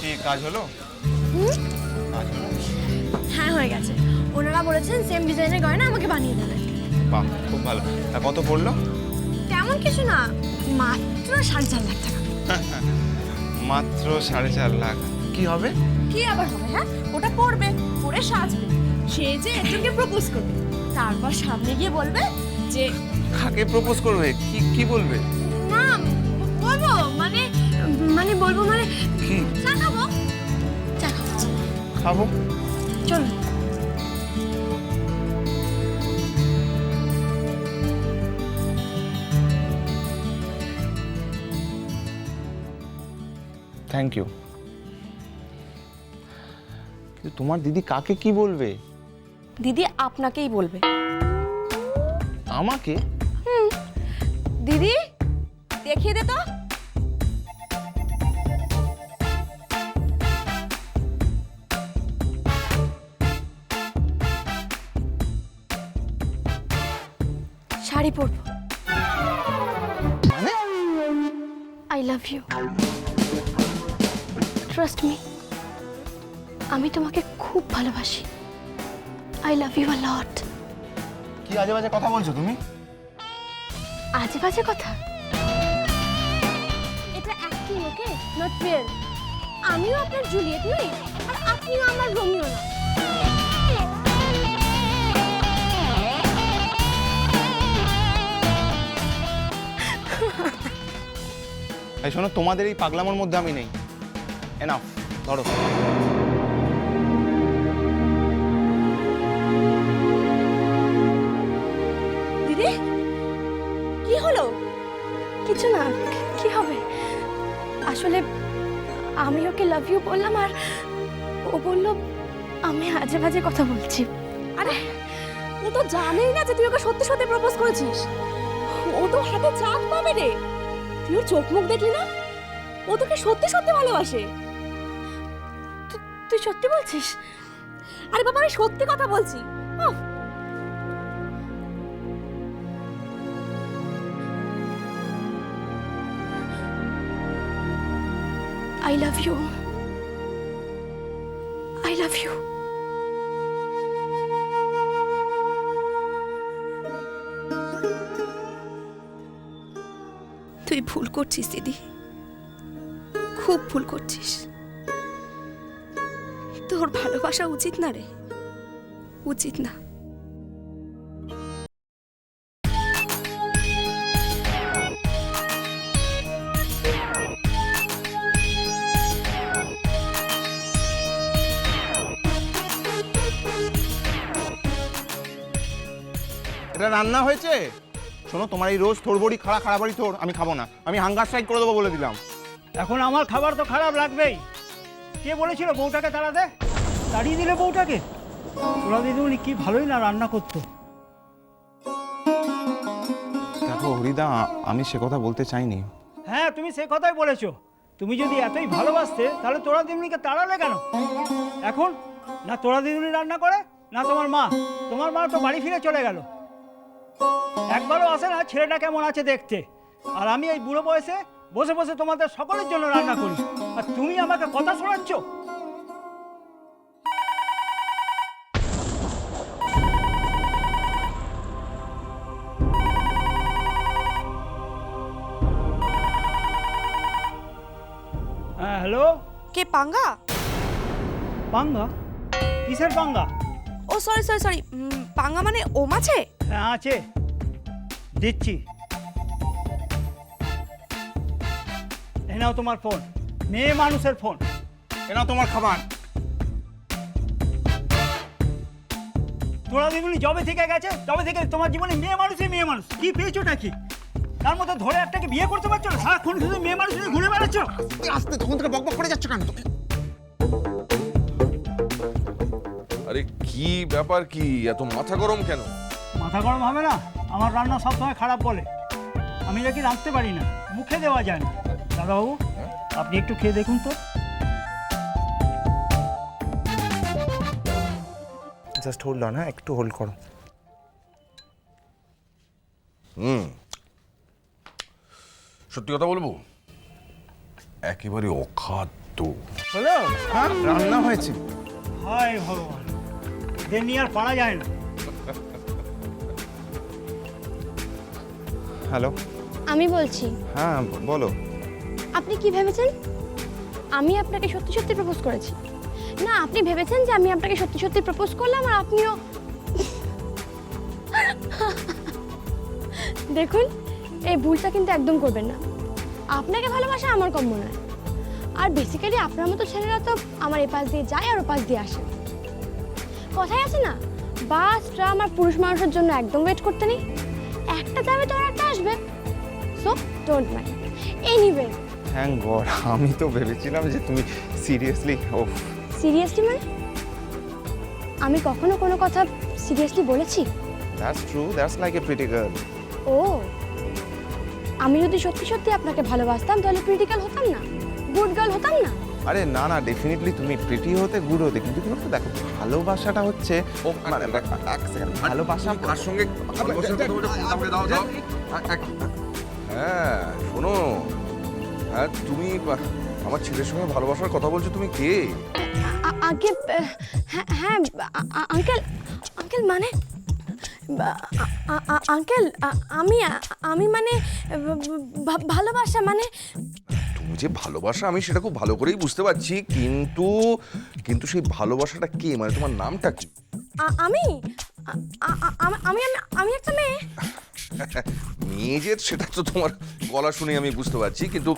কি কাজ হলো? কাজ হলো? হ্যাঁ হয়ে গেছে। ওনারা বলেছেন সেম ডিজাইনের গয়না আমাকে বানিয়ে দেবে। বাহ, খুব ভালো। তা কত পড়লো? তেমন কিছু না, মাত্র 4.5 লাখ টাকা। মাত্র 4.5 লাখ। কি হবে? কি আবার হবে? হ্যাঁ, ওটা পরবে, পরে সাজবে, সেজে একজনকে প্রপোজ করবে, তারপর সামনে গিয়ে বলবে যে কাকে প্রপোজ করবে? কি কি বলবে? না বলবো মানে বলবো মানে কি চা খাবো, চা খাবো। খাবো? চলো। Thank you. কিন্তু তোমার দিদি কাকে কি বলবে? দিদি আপনাকেই বলবে। আমাকে? দিদি দেখিয়ে দে তো। শাড়ি পরবো। মানে? I love you, trust me, আমি তোমাকে খুব ভালোবাসি। I love you a lot. কি আজে বাজে কথা বলছো তুমি? আজে বাজে কথা? এটা অ্যাক্টিং, ওকে, নট রিয়েল। আমিও আপনার জুলিয়েট নই, আর আপনিও আমার রোমিও না। এই শোনো, তোমাদের এই পাগলামোর মধ্যে আমি নেই। এনাফ, ধরো। দিদি কি হলো? কিছু না, কি হবে? আসলে আমি ওকে লাভ ইউ বললাম, আর ও বলল আমি আজে বাজে কথা বলছি। আরে ও তো জানেই না যে তুই ওকে সত্যি সত্যি প্রপোজ করেছিস। ও তো হাতে চাঁদ পাবে রে। তুই ওর চোখ মুখ দেখলি না? ও তোকে সত্যি সত্যি ভালোবাসে। তুই সত্যি বলছিস? আরে বাবা, আমি সত্যি কথা বলছি। I love you. I love you. তুই ভুল করছিস দিদি, খুব ভুল করছিস। তোর ভালোবাসা উচিত না রে, উচিত না। এটা রান্না হয়েছে? শোনো, তোমার এই রোজ থোর বড়ি খাড়া খাড়া বাড়ি থোর আমি খাবো না। আমি হাঙ্গার স্ট্রাইক করে দেবো বলে দিলাম। এখন আমার খাবার তো খারাপ লাগবেই। কে বলেছিল বউটাকে তাড়াতে? তাড়িয়ে দিলে বউটাকে? তোরা দিদিমণি কি ভালোই না রান্না করতো। দেখো হরিদা, আমি সে কথা বলতে চাইনি। হ্যাঁ, তুমি সে কথাই বলেছো। তুমি যদি এতই ভালোবাসতে তাহলে তোরা দিদিমণিকে তাড়ালে কেন? এখন না তোরা দিদিমণি রান্না করে, না তোমার মা। তোমার মা তো বাড়ি ফিরে চলে গেল, একবারও আসে না ছেলেটা কেমন আছে দেখতে। আর আমি এই বুড়ো বয়সে বসে বসে তোমাদের সকলের জন্য রান্না করি, আর তুমি আমাকে কথা শোনাচ্ছ। হ্যাঁ হ্যালো। কে পাঙ্গা? পাঙ্গা? কিসের পাঙ্গা? ও সরি সরি সরি, পাঙ্গা মানে ও মাছে? হ্যাঁ আছে, দিচ্ছি। এই নাও তোমার ফোন, মেয়ে মানুষের ফোন। এ নাও তোমার খাবার। তোরা দিগুলি জবে থেকে গেছে, তবে থেকে তোমার জীবনে মেয়ে মানুষই মেয়ে মানুষ। কি পেয়েছোটা কি? তার মধ্যে ধরে একটাকে বিয়ে করতে পারছো না? সারাক্ষণ শুধু মেয়ে মানুষ নিয়ে ঘুরে বেড়াচ্ছ। আস্তে, তখন থেকে বকবক করে যাচ্ছ কেন তুমি? আরে কি ব্যাপার, কি এত মাথা গরম কেন? মাথা গরম হবে না? আমার রান্না সবসময় খারাপ বলে। আমি নাকি রাঁধতে পারি না, মুখে দেওয়া যায় না। দাদাবাবু, আপনি একটু খেয়ে দেখুন তো। জাস্ট হোল্ড অন, হ্যাঁ একটু হোল্ড করো। সত্যি কথা বলবো, একেবারে অখাদ্য। তো হলো? হ্যাঁ, রান্না হয়েছে। হায় ভগবান, এদের নিয়ে আর পারা যায় না। হ্যালো, আমি বলছি, হ্যাঁ বলো। আপনি কি ভেবেছেন আমি আপনাকে সত্যি সত্যি প্রপোজ করেছি? না, আপনি ভেবেছেন যে আমি আপনাকে সত্যি সত্যি প্রপোজ করলাম আর আপনিও দেখুন, এই ভুলটা কিন্তু একদম করবেন না। আপনাকে ভালোবাসা আমার কম মনে হয়। আর বেসিক্যালি আপনার মতো ছেলেরা তো আমার এ পাশ দিয়ে যায় আর ও পাশ দিয়ে আসে। কথাই আছে না, বাস ট্রাম আর পুরুষ মানুষের জন্য একদম ওয়েট করতে নেই। একটা যাবে তো আর একটা আসবে। So don't mind. Anyway, thank god, আমি তো ভেবেছিলাম যে তুমি সিরিয়াসলি। ও সিরিয়াসলি মানে আমি কখনো কোনো কথা সিরিয়াসলি বলেছি? That's true, that's like a pretty girl. ও, আমি যদি সত্যি সত্যি আপনাকে ভালোবাসতাম তাহলে ক্রিটিক্যাল হতাম না, গুড গার্ল হতাম না। আরে না না, ডেফিনেটলি তুমি প্রিটি হতে, গুড হতে, কিন্তু কি বলতো, দেখো ভালোবাসাটা হচ্ছে মানে এক সেকেন্ড, ভালোবাসা কার সঙ্গে ভালোবাসার কথা বলছো? আমাকে দাও দাও। হ্যাঁ শোনো, হ্যাঁ তুমি আমার ছেলের সঙ্গে ভালোবাসার কথা বলছো, তুমি কে? আগে হ্যাঁ আঙ্কেল, আঙ্কেল মানে আঙ্কেল আমি মানে ভালোবাসা মানে তুমি যে ভালোবাসা আমি সেটা খুব ভালো করেই বুঝতে পারছি, কিন্তু কিন্তু সেই ভালোবাসাটা কে, মানে তোমার নামটা কি? আমি আমি আমি একটা মেয়ে। মেয়ে যে সেটা তো তোমার গলা শুনে আমি বুঝতে পারছি, কিন্তু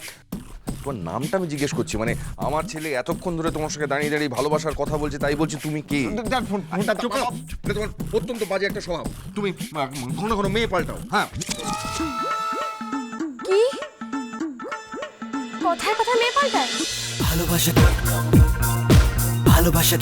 তোমার নামটা আমি জিজ্ঞেস করছি। মানে আমার ছেলে এতক্ষণ ধরে তোমার সঙ্গে দাঁড়িয়ে দাঁড়িয়ে ভালোবাসার কথা বলছে, তাই বলছি তুমি কে? ফোনটা চুপ করো। এটা তোমার অত্যন্ত বাজে একটা স্বভাব, তুমি ঘন ঘন মেয়ে পাল্টাও। হ্যাঁ কি কথায় কথায় মেয়ে পাল্টায়? ভালোবাসা